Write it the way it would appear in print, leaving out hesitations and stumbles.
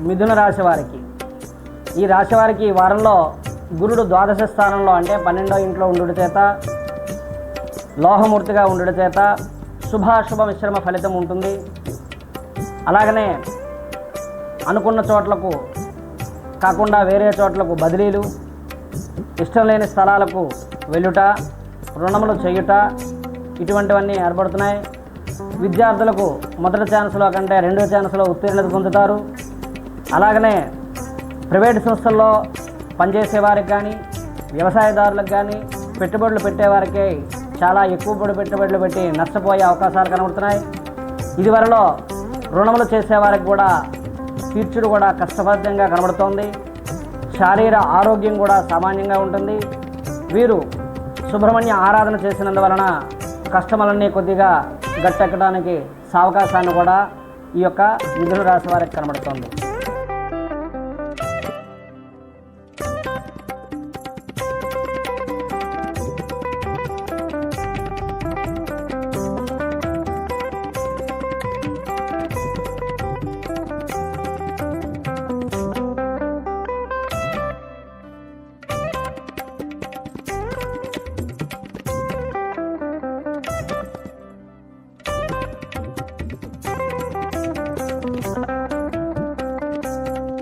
మిథున రాశి వారికి, ఈ రాశి వారికి ఈ వారంలో గురుడు ద్వాదశ స్థానంలో అంటే 12వ ఇంట్లో ఉండుట చేత, లోహమూర్తిగా ఉండుట చేత శుభాశుభ మిశ్రమ ఫలితం ఉంటుంది. అలాగనే అనుకున్న చోట్లకు కాకుండా వేరే చోట్లకు బదిలీలు, ఇష్టం లేని స్థలాలకు వెళ్ళుట, రుణములు చేయుట, ఇటువంటివన్నీ ఏర్పడుతున్నాయి. విద్యార్థులకు మొదటి ఛాన్స్లో కంటే రెండో ఛాన్స్లో ఉత్తీర్ణత పొందుతారు. అలాగనే ప్రైవేటు సంస్థల్లో పనిచేసే వారికి కానీ, వ్యవసాయదారులకు కానీ, పెట్టుబడులు పెట్టేవారికి చాలా ఎక్కువ పెట్టుబడులు పెట్టి నష్టపోయే అవకాశాలు కనబడుతున్నాయి. ఇదివరలో రుణములు చేసేవారికి కూడా తీర్చుడు కూడా కష్టసాధ్యంగా కనబడుతోంది. శారీర ఆరోగ్యం కూడా సామాన్యంగా ఉంటుంది. వీరు సుబ్రహ్మణ్య ఆరాధన చేసినందువలన కష్టములన్నీ కొద్దిగా గట్టెక్కడానికి అవకాశాన్ని కూడా ఈ యొక్క మిథున రాశి వారికి కనబడుతోంది.